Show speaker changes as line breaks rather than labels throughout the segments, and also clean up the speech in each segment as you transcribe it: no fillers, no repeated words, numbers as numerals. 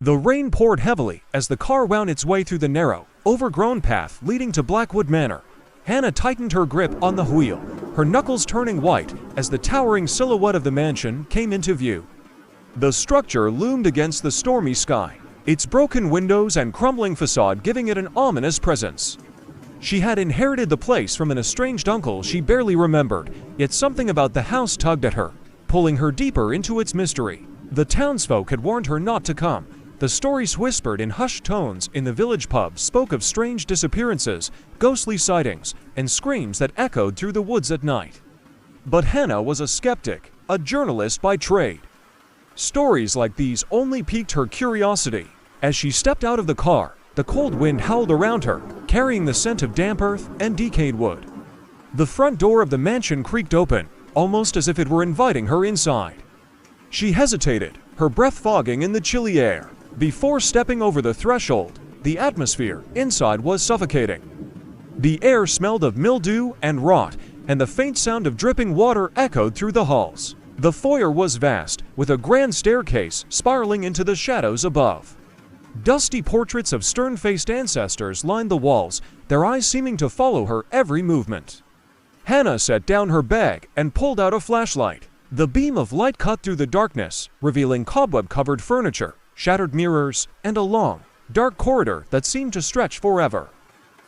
The rain poured heavily as the car wound its way through the narrow, overgrown path leading to Blackwood Manor. Hannah tightened her grip on the wheel, her knuckles turning white as the towering silhouette of the mansion came into view. The structure loomed against the stormy sky, its broken windows and crumbling facade giving it an ominous presence. She had inherited the place from an estranged uncle she barely remembered, yet something about the house tugged at her, pulling her deeper into its mystery. The townsfolk had warned her not to come. The stories whispered in hushed tones in the village pub spoke of strange disappearances, ghostly sightings, and screams that echoed through the woods at night. But Hannah was a skeptic, a journalist by trade. Stories like these only piqued her curiosity. As she stepped out of the car, the cold wind howled around her, carrying the scent of damp earth and decayed wood. The front door of the mansion creaked open, almost as if it were inviting her inside. She hesitated, her breath fogging in the chilly air. Before stepping over the threshold, the atmosphere inside was suffocating. The air smelled of mildew and rot, and the faint sound of dripping water echoed through the halls. The foyer was vast, with a grand staircase spiraling into the shadows above. Dusty portraits of stern-faced ancestors lined the walls, their eyes seeming to follow her every movement. Hannah set down her bag and pulled out a flashlight. The beam of light cut through the darkness, revealing cobweb-covered furniture, shattered mirrors, and a long, dark corridor that seemed to stretch forever.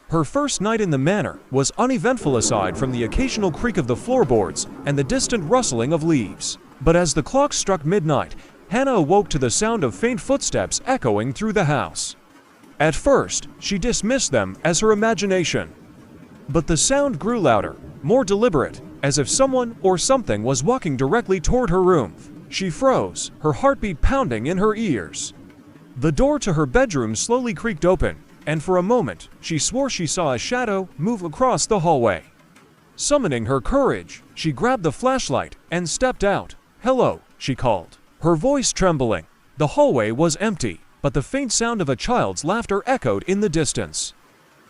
Her first night in the manor was uneventful aside from the occasional creak of the floorboards and the distant rustling of leaves. But as the clock struck midnight, Hannah awoke to the sound of faint footsteps echoing through the house. At first, she dismissed them as her imagination. But the sound grew louder, more deliberate, as if someone or something was walking directly toward her room. She froze, her heartbeat pounding in her ears. The door to her bedroom slowly creaked open, and for a moment, she swore she saw a shadow move across the hallway. Summoning her courage, she grabbed the flashlight and stepped out. "Hello," she called, her voice trembling. The hallway was empty, but the faint sound of a child's laughter echoed in the distance.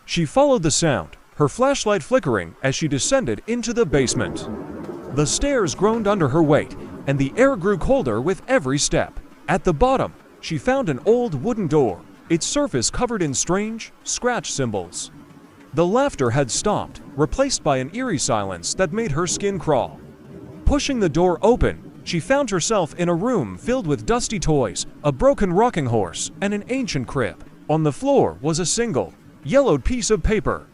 She followed the sound, her flashlight flickering as she descended into the basement. The stairs groaned under her weight, and the air grew colder with every step. At the bottom, she found an old wooden door, its surface covered in strange, scratch symbols. The laughter had stopped, replaced by an eerie silence that made her skin crawl. Pushing the door open, she found herself in a room filled with dusty toys, a broken rocking horse, and an ancient crib. On the floor was a single, yellowed piece of paper.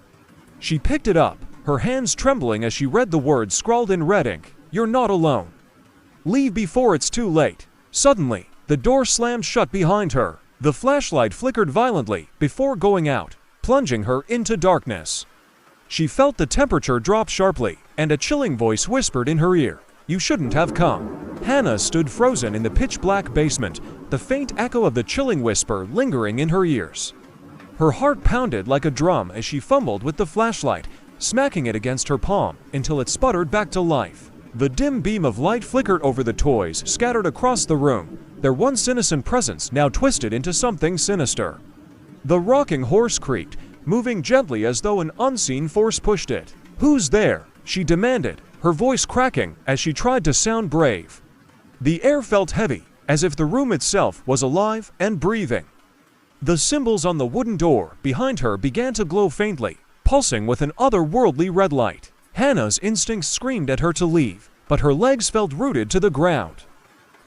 She picked it up, her hands trembling as she read the words scrawled in red ink, "You're not alone. Leave before it's too late." Suddenly, the door slammed shut behind her. The flashlight flickered violently before going out, plunging her into darkness. She felt the temperature drop sharply, and a chilling voice whispered in her ear, "You shouldn't have come." Hannah stood frozen in the pitch-black basement, the faint echo of the chilling whisper lingering in her ears. Her heart pounded like a drum as she fumbled with the flashlight, smacking it against her palm until it sputtered back to life. The dim beam of light flickered over the toys scattered across the room, their once innocent presence now twisted into something sinister. The rocking horse creaked, moving gently as though an unseen force pushed it. "Who's there?" she demanded, her voice cracking as she tried to sound brave. The air felt heavy, as if the room itself was alive and breathing. The symbols on the wooden door behind her began to glow faintly, pulsing with an otherworldly red light. Hannah's instincts screamed at her to leave, but her legs felt rooted to the ground.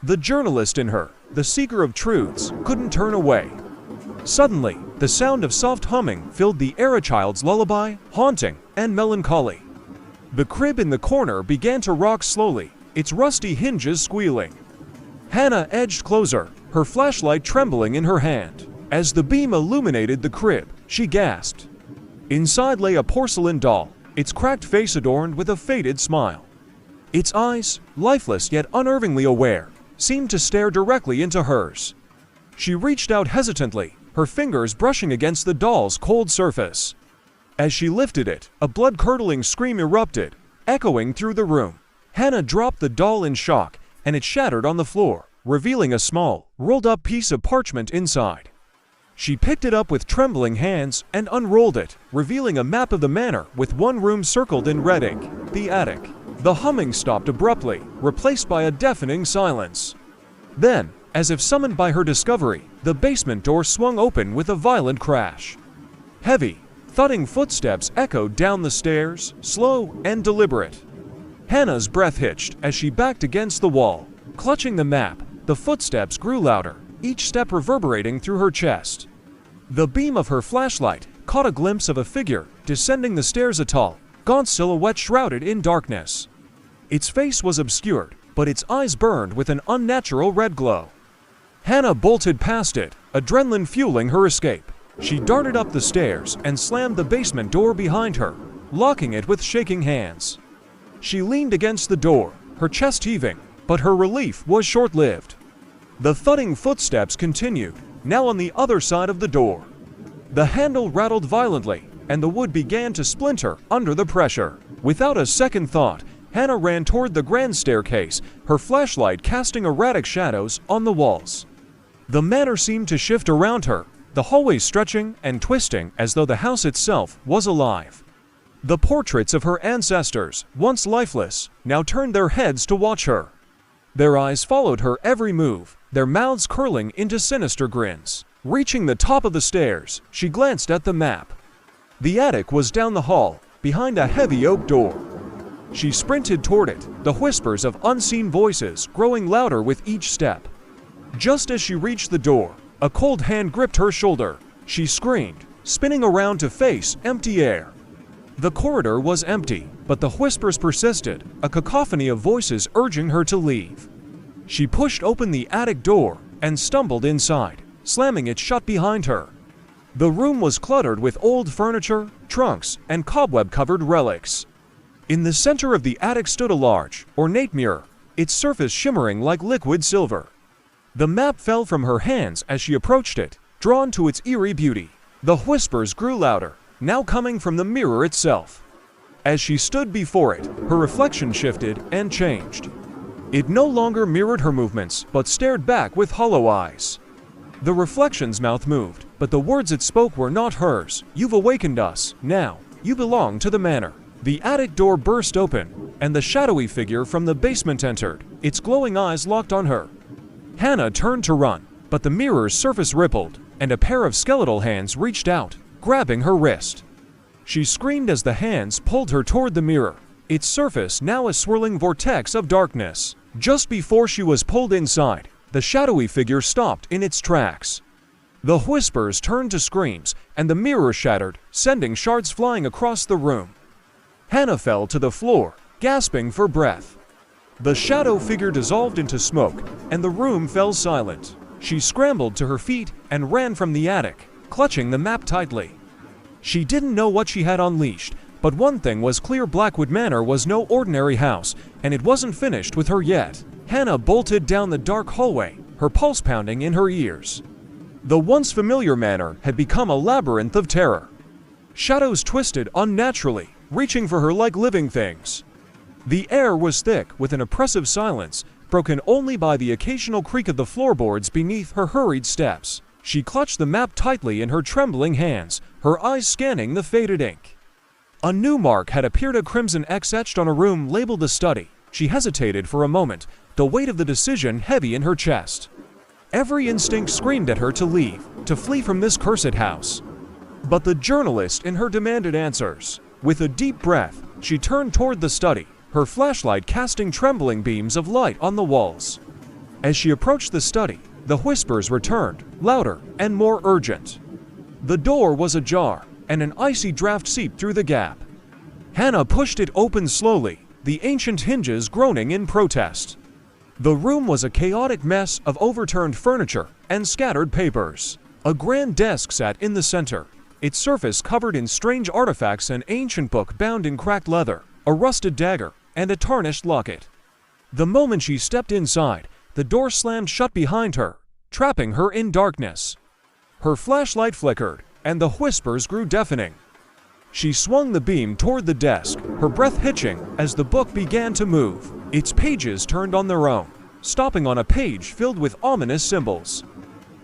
The journalist in her, the seeker of truths, couldn't turn away. Suddenly, the sound of soft humming filled the air, a child's lullaby, haunting and melancholy. The crib in the corner began to rock slowly, its rusty hinges squealing. Hannah edged closer, her flashlight trembling in her hand. As the beam illuminated the crib, she gasped. Inside lay a porcelain doll, its cracked face adorned with a faded smile. Its eyes, lifeless yet unnervingly aware, seemed to stare directly into hers. She reached out hesitantly, her fingers brushing against the doll's cold surface. As she lifted it, a blood-curdling scream erupted, echoing through the room. Hannah dropped the doll in shock, and it shattered on the floor, revealing a small, rolled-up piece of parchment inside. She picked it up with trembling hands and unrolled it, revealing a map of the manor with one room circled in red ink, the attic. The humming stopped abruptly, replaced by a deafening silence. Then, As if summoned by her discovery, the basement door swung open with a violent crash. Heavy, thudding footsteps echoed down the stairs, slow and deliberate. Hannah's breath hitched as she backed against the wall. Clutching the map, the footsteps grew louder, each step reverberating through her chest. The beam of her flashlight caught a glimpse of a figure descending the stairs, a tall, gaunt silhouette shrouded in darkness. Its face was obscured, but its eyes burned with an unnatural red glow. Hannah bolted past it, adrenaline fueling her escape. She darted up the stairs and slammed the basement door behind her, locking it with shaking hands. She leaned against the door, her chest heaving, but her relief was short-lived. The thudding footsteps continued, now on the other side of the door. The handle rattled violently, and the wood began to splinter under the pressure. Without a second thought, Hannah ran toward the grand staircase, her flashlight casting erratic shadows on the walls. The manor seemed to shift around her, the hallways stretching and twisting as though the house itself was alive. The portraits of her ancestors, once lifeless, now turned their heads to watch her. Their eyes followed her every move, their mouths curling into sinister grins. Reaching the top of the stairs, she glanced at the map. The attic was down the hall, behind a heavy oak door. She sprinted toward it, the whispers of unseen voices growing louder with each step. Just as she reached the door, a cold hand gripped her shoulder. She screamed, spinning around to face empty air. The corridor was empty, but the whispers persisted, a cacophony of voices urging her to leave. She pushed open the attic door and stumbled inside, slamming it shut behind her. The room was cluttered with old furniture, trunks, and cobweb-covered relics. In the center of the attic stood a large, ornate mirror, its surface shimmering like liquid silver. The map fell from her hands as she approached it, drawn to its eerie beauty. The whispers grew louder, now coming from the mirror itself. As she stood before it, her reflection shifted and changed. It no longer mirrored her movements, but stared back with hollow eyes. The reflection's mouth moved, but the words it spoke were not hers. "You've awakened us. Now, you belong to the manor." The attic door burst open, and the shadowy figure from the basement entered, its glowing eyes locked on her. Hannah turned to run, but the mirror's surface rippled, and a pair of skeletal hands reached out, grabbing her wrist. She screamed as the hands pulled her toward the mirror, its surface now a swirling vortex of darkness. Just before she was pulled inside, the shadowy figure stopped in its tracks. The whispers turned to screams, and the mirror shattered, sending shards flying across the room. Hannah fell to the floor, gasping for breath. The shadow figure dissolved into smoke, and the room fell silent. She scrambled to her feet and ran from the attic, clutching the map tightly. She didn't know what she had unleashed, but one thing was clear: Blackwood Manor was no ordinary house, and it wasn't finished with her yet. Hannah bolted down the dark hallway, her pulse pounding in her ears. The once familiar manor had become a labyrinth of terror. Shadows twisted unnaturally, reaching for her like living things. The air was thick with an oppressive silence, broken only by the occasional creak of the floorboards beneath her hurried steps. She clutched the map tightly in her trembling hands, her eyes scanning the faded ink. A new mark had appeared, a crimson X etched on a room labeled the study. She hesitated for a moment, the weight of the decision heavy in her chest. Every instinct screamed at her to leave, to flee from this cursed house. But the journalist in her demanded answers. With a deep breath, she turned toward the study, her flashlight casting trembling beams of light on the walls. As she approached the study, the whispers returned, louder and more urgent. The door was ajar, and an icy draft seeped through the gap. Hannah pushed it open slowly, the ancient hinges groaning in protest. The room was a chaotic mess of overturned furniture and scattered papers. A grand desk sat in the center, its surface covered in strange artifacts: an ancient book bound in cracked leather, a rusted dagger, and a tarnished locket. The moment she stepped inside, the door slammed shut behind her, trapping her in darkness. Her flashlight flickered, and the whispers grew deafening. She swung the beam toward the desk, her breath hitching as the book began to move. Its pages turned on their own, stopping on a page filled with ominous symbols.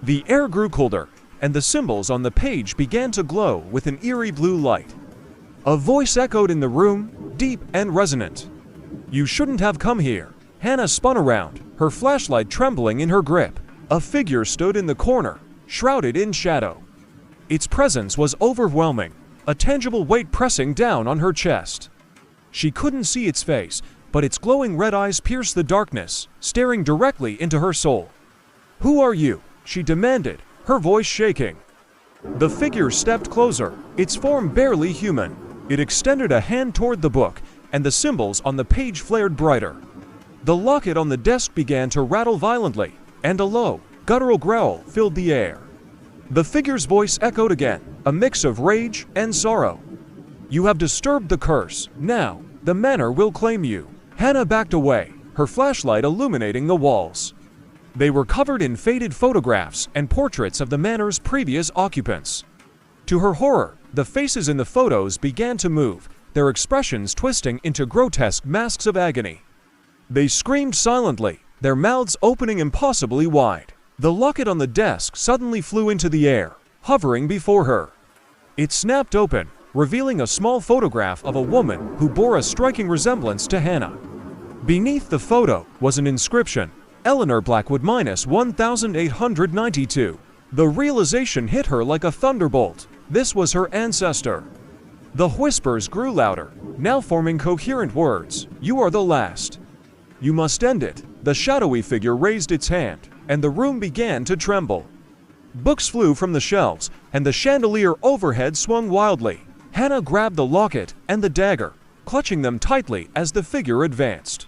The air grew colder, and the symbols on the page began to glow with an eerie blue light. A voice echoed in the room, deep and resonant. "You shouldn't have come here." Hannah spun around, her flashlight trembling in her grip. A figure stood in the corner, shrouded in shadow. Its presence was overwhelming, a tangible weight pressing down on her chest. She couldn't see its face, but its glowing red eyes pierced the darkness, staring directly into her soul. "Who are you?" she demanded, her voice shaking. The figure stepped closer, its form barely human. It extended a hand toward the book, and the symbols on the page flared brighter. The locket on the desk began to rattle violently, and a low, guttural growl filled the air. The figure's voice echoed again, a mix of rage and sorrow. "You have disturbed the curse. Now, the manor will claim you." Hannah backed away, her flashlight illuminating the walls. They were covered in faded photographs and portraits of the manor's previous occupants. To her horror, the faces in the photos began to move, their expressions twisting into grotesque masks of agony. They screamed silently, their mouths opening impossibly wide. The locket on the desk suddenly flew into the air, hovering before her. It snapped open, revealing a small photograph of a woman who bore a striking resemblance to Hannah. Beneath the photo was an inscription, "Eleanor Blackwood -1892. The realization hit her like a thunderbolt. This was her ancestor. The whispers grew louder, now forming coherent words. "You are the last. You must end it." The shadowy figure raised its hand, and the room began to tremble. Books flew from the shelves, and the chandelier overhead swung wildly. Hannah grabbed the locket and the dagger, clutching them tightly as the figure advanced.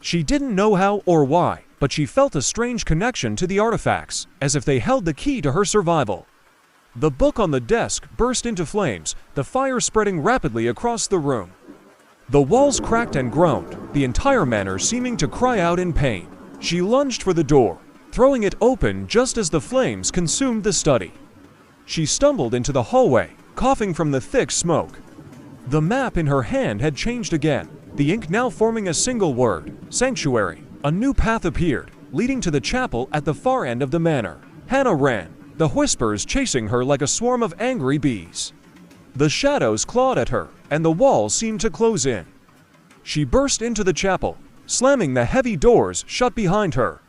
She didn't know how or why, but she felt a strange connection to the artifacts, as if they held the key to her survival. The book on the desk burst into flames, the fire spreading rapidly across the room. The walls cracked and groaned, the entire manor seeming to cry out in pain. She lunged for the door, throwing it open just as the flames consumed the study. She stumbled into the hallway, coughing from the thick smoke. The map in her hand had changed again, the ink now forming a single word, sanctuary. A new path appeared, leading to the chapel at the far end of the manor. Hannah ran, the whispers chasing her like a swarm of angry bees. The shadows clawed at her, and the walls seemed to close in. She burst into the chapel, slamming the heavy doors shut behind her.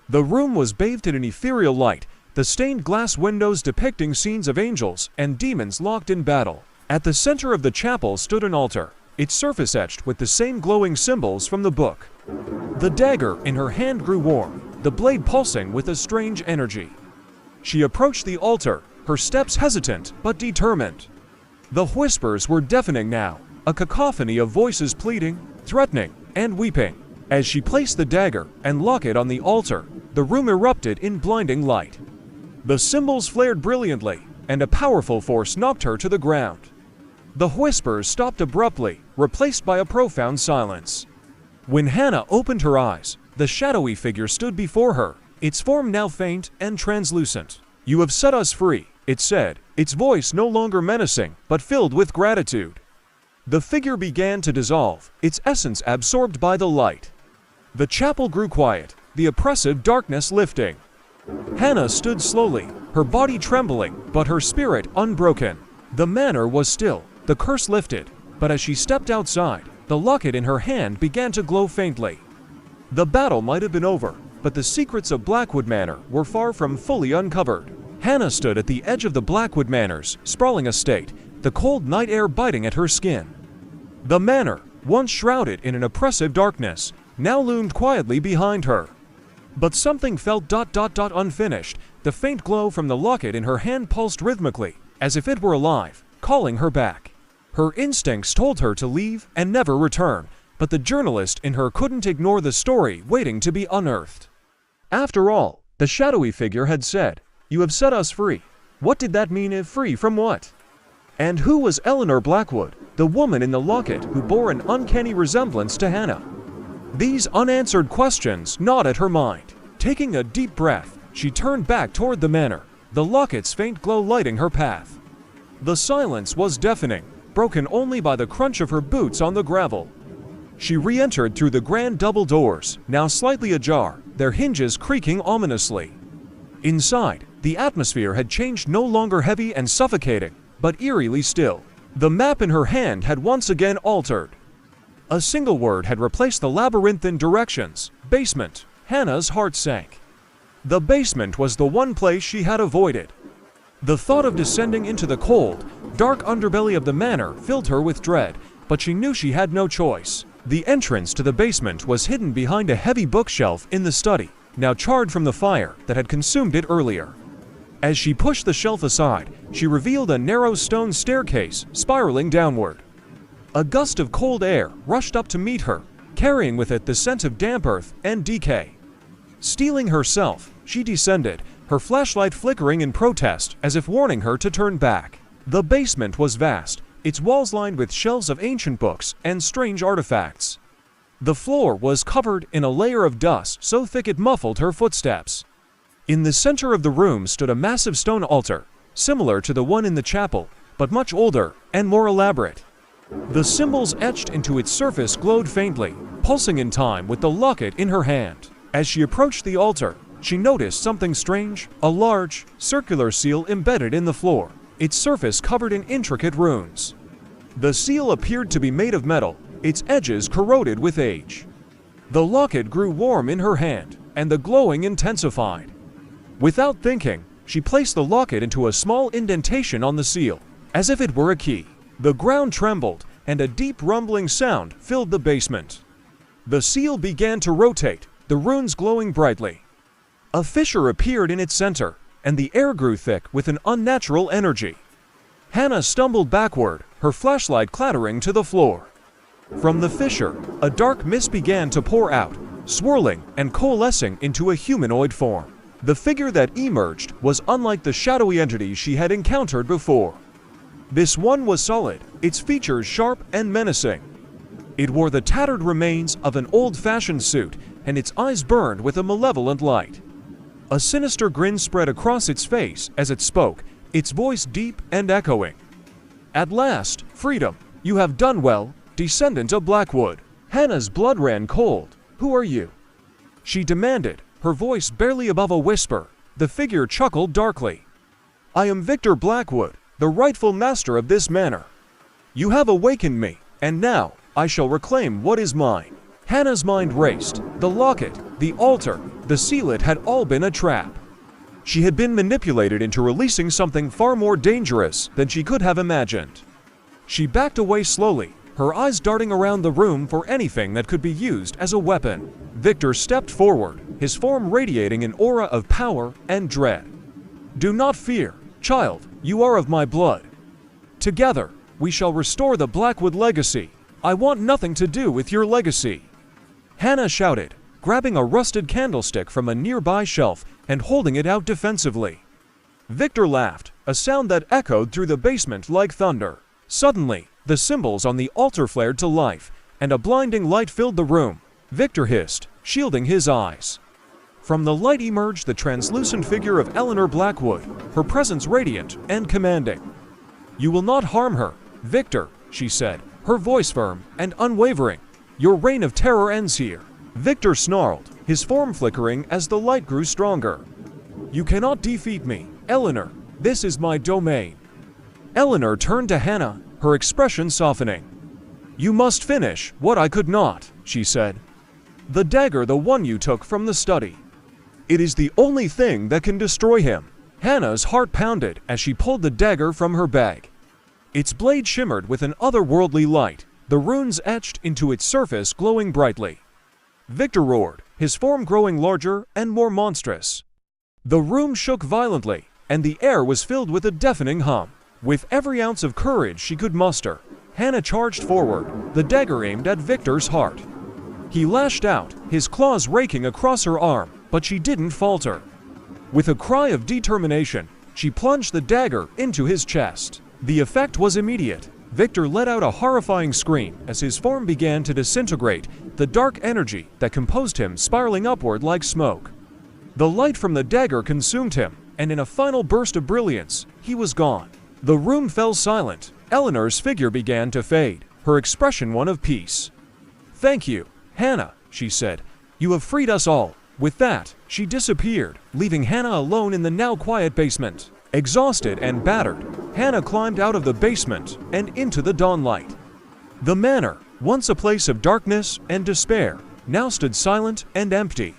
The room was bathed in an ethereal light, the stained glass windows depicting scenes of angels and demons locked in battle. At the center of the chapel stood an altar, its surface etched with the same glowing symbols from the book. The dagger in her hand grew warm, the blade pulsing with a strange energy. She approached the altar, her steps hesitant but determined. The whispers were deafening now, a cacophony of voices pleading, threatening, and weeping. As she placed the dagger and locket on the altar, the room erupted in blinding light. The symbols flared brilliantly, and a powerful force knocked her to the ground. The whispers stopped abruptly, replaced by a profound silence. When Hannah opened her eyes, the shadowy figure stood before her, its form now faint and translucent. "You have set us free," it said, its voice no longer menacing, but filled with gratitude. The figure began to dissolve, its essence absorbed by the light. The chapel grew quiet, the oppressive darkness lifting. Hannah stood slowly, her body trembling, but her spirit unbroken. The manor was still, the curse lifted, but as she stepped outside, the locket in her hand began to glow faintly. The battle might have been over, but the secrets of Blackwood Manor were far from fully uncovered. Hannah stood at the edge of the Blackwood Manor's sprawling estate, the cold night air biting at her skin. The manor, once shrouded in an oppressive darkness, now loomed quietly behind her. But something felt unfinished. The faint glow from the locket in her hand pulsed rhythmically, as if it were alive, calling her back. Her instincts told her to leave and never return, but the journalist in her couldn't ignore the story waiting to be unearthed. After all, the shadowy figure had said, "You have set us free." What did that mean, if free from what? And who was Eleanor Blackwood, the woman in the locket who bore an uncanny resemblance to Hannah? These unanswered questions gnawed at her mind. Taking a deep breath, she turned back toward the manor, the locket's faint glow lighting her path. The silence was deafening, broken only by the crunch of her boots on the gravel. She re-entered through the grand double doors, now slightly ajar, their hinges creaking ominously. Inside, the atmosphere had changed, no longer heavy and suffocating, but eerily still. The map in her hand had once again altered. A single word had replaced the labyrinthine directions: basement. Hannah's heart sank. The basement was the one place she had avoided. The thought of descending into the cold, dark underbelly of the manor filled her with dread, but she knew she had no choice. The entrance to the basement was hidden behind a heavy bookshelf in the study, now charred from the fire that had consumed it earlier. As she pushed the shelf aside, she revealed a narrow stone staircase spiraling downward. A gust of cold air rushed up to meet her, carrying with it the scent of damp earth and decay. Steeling herself, she descended, her flashlight flickering in protest as if warning her to turn back. The basement was vast, its walls lined with shelves of ancient books and strange artifacts. The floor was covered in a layer of dust so thick it muffled her footsteps. In the center of the room stood a massive stone altar, similar to the one in the chapel, but much older and more elaborate. The symbols etched into its surface glowed faintly, pulsing in time with the locket in her hand. As she approached the altar, she noticed something strange, a large, circular seal embedded in the floor, its surface covered in intricate runes. The seal appeared to be made of metal, its edges corroded with age. The locket grew warm in her hand, and the glowing intensified. Without thinking, she placed the locket into a small indentation on the seal, as if it were a key. The ground trembled, and a deep rumbling sound filled the basement. The seal began to rotate, the runes glowing brightly. A fissure appeared in its center, and the air grew thick with an unnatural energy. Hannah stumbled backward, her flashlight clattering to the floor. From the fissure, a dark mist began to pour out, swirling and coalescing into a humanoid form. The figure that emerged was unlike the shadowy entities she had encountered before. This one was solid, its features sharp and menacing. It wore the tattered remains of an old-fashioned suit, and its eyes burned with a malevolent light. A sinister grin spread across its face as it spoke, its voice deep and echoing. "At last, freedom, you have done well, descendant of Blackwood." Hannah's blood ran cold. "Who are you?" she demanded, her voice barely above a whisper. The figure chuckled darkly. "I am Victor Blackwood, the rightful master of this manor. You have awakened me, and now I shall reclaim what is mine." Hannah's mind raced. The locket, the altar, the seal, it had all been a trap. She had been manipulated into releasing something far more dangerous than she could have imagined. She backed away slowly, her eyes darting around the room for anything that could be used as a weapon. Victor stepped forward, his form radiating an aura of power and dread. "Do not fear, child, you are of my blood. Together, we shall restore the Blackwood legacy. I want nothing to do with your legacy." Hannah shouted, grabbing a rusted candlestick from a nearby shelf and holding it out defensively. Victor laughed, a sound that echoed through the basement like thunder. Suddenly, the symbols on the altar flared to life, and a blinding light filled the room. Victor hissed, shielding his eyes. From the light emerged the translucent figure of Eleanor Blackwood, her presence radiant and commanding. "You will not harm her, Victor," she said, her voice firm and unwavering. "Your reign of terror ends here." Victor snarled, his form flickering as the light grew stronger. "You cannot defeat me, Eleanor. This is my domain." Eleanor turned to Hannah, her expression softening. "You must finish what I could not," she said. "The dagger, the one you took from the study. It is the only thing that can destroy him." Hannah's heart pounded as she pulled the dagger from her bag. Its blade shimmered with an otherworldly light, the runes etched into its surface glowing brightly. Victor roared, his form growing larger and more monstrous. The room shook violently, and the air was filled with a deafening hum. With every ounce of courage she could muster, Hannah charged forward, the dagger aimed at Victor's heart. He lashed out, his claws raking across her arm, but she didn't falter. With a cry of determination, she plunged the dagger into his chest. The effect was immediate. Victor let out a horrifying scream as his form began to disintegrate, the dark energy that composed him spiraling upward like smoke. The light from the dagger consumed him, and in a final burst of brilliance, he was gone. The room fell silent. Eleanor's figure began to fade, her expression one of peace. "Thank you, Hannah," she said. "You have freed us all." With that, she disappeared, leaving Hannah alone in the now quiet basement. Exhausted and battered, Hannah climbed out of the basement and into the dawnlight. The manor, once a place of darkness and despair, now stood silent and empty.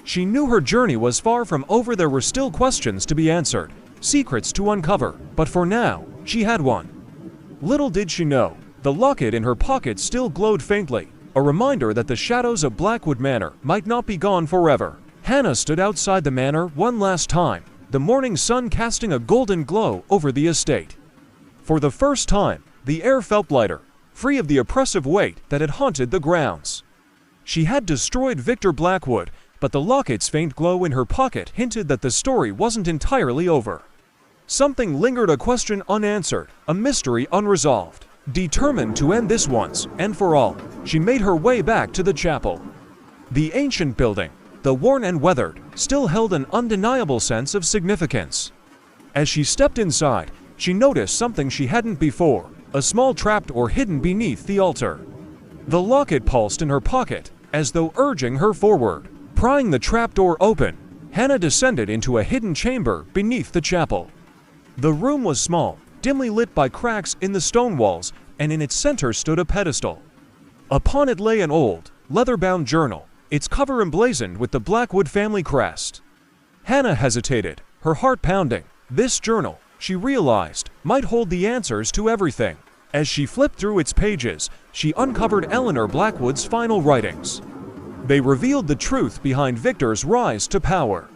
She knew her journey was far from over. There were still questions to be answered, secrets to uncover, but for now, she had one. Little did she know, the locket in her pocket still glowed faintly, a reminder that the shadows of Blackwood Manor might not be gone forever. Hannah stood outside the manor one last time, the morning sun casting a golden glow over the estate. For the first time, the air felt lighter, free of the oppressive weight that had haunted the grounds. She had destroyed Victor Blackwood, but the locket's faint glow in her pocket hinted that the story wasn't entirely over. Something lingered, a question unanswered, a mystery unresolved. Determined to end this once and for all, she made her way back to the chapel. The ancient building, though worn and weathered, still held an undeniable sense of significance. As she stepped inside, she noticed something she hadn't before, a small trapdoor hidden beneath the altar. The locket pulsed in her pocket, as though urging her forward. Prying the trapdoor open, Hannah descended into a hidden chamber beneath the chapel. The room was small, dimly lit by cracks in the stone walls, and in its center stood a pedestal. Upon it lay an old, leather-bound journal, its cover emblazoned with the Blackwood family crest. Hannah hesitated, her heart pounding. This journal, she realized, might hold the answers to everything. As she flipped through its pages, she uncovered Eleanor Blackwood's final writings. They revealed the truth behind Victor's rise to power.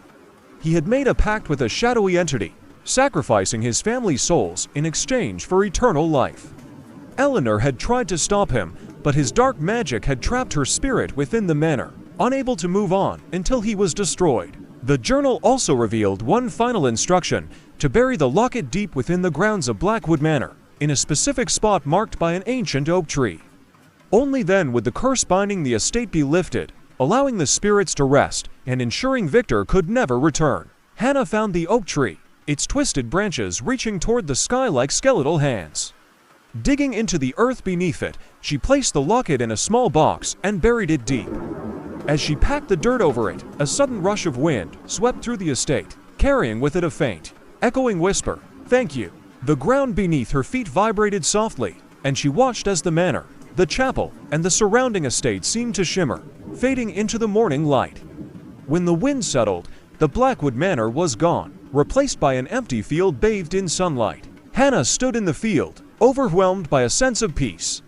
He had made a pact with a shadowy entity, sacrificing his family's souls in exchange for eternal life. Eleanor had tried to stop him, but his dark magic had trapped her spirit within the manor, unable to move on until he was destroyed. The journal also revealed one final instruction: to bury the locket deep within the grounds of Blackwood Manor, in a specific spot marked by an ancient oak tree. Only then would the curse binding the estate be lifted, allowing the spirits to rest and ensuring Victor could never return. Hannah found the oak tree, its twisted branches reaching toward the sky like skeletal hands. Digging into the earth beneath it, she placed the locket in a small box and buried it deep. As she packed the dirt over it, a sudden rush of wind swept through the estate, carrying with it a faint, echoing whisper, "Thank you." The ground beneath her feet vibrated softly, and she watched as the manor, the chapel, and the surrounding estate seemed to shimmer, fading into the morning light. When the wind settled, the Blackwood Manor was gone, replaced by an empty field bathed in sunlight. Hannah stood in the field, overwhelmed by a sense of peace.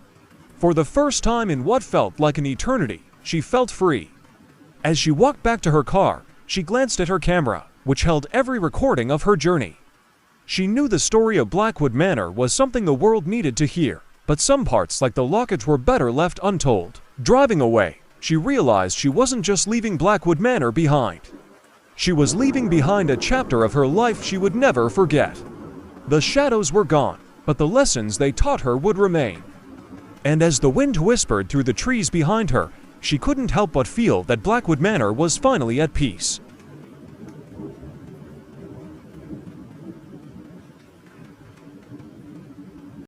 For the first time in what felt like an eternity, she felt free. As she walked back to her car, she glanced at her camera, which held every recording of her journey. She knew the story of Blackwood Manor was something the world needed to hear, but some parts, like the locket, were better left untold. Driving away, she realized she wasn't just leaving Blackwood Manor behind. She was leaving behind a chapter of her life she would never forget. The shadows were gone, but the lessons they taught her would remain. And as the wind whispered through the trees behind her, she couldn't help but feel that Blackwood Manor was finally at peace.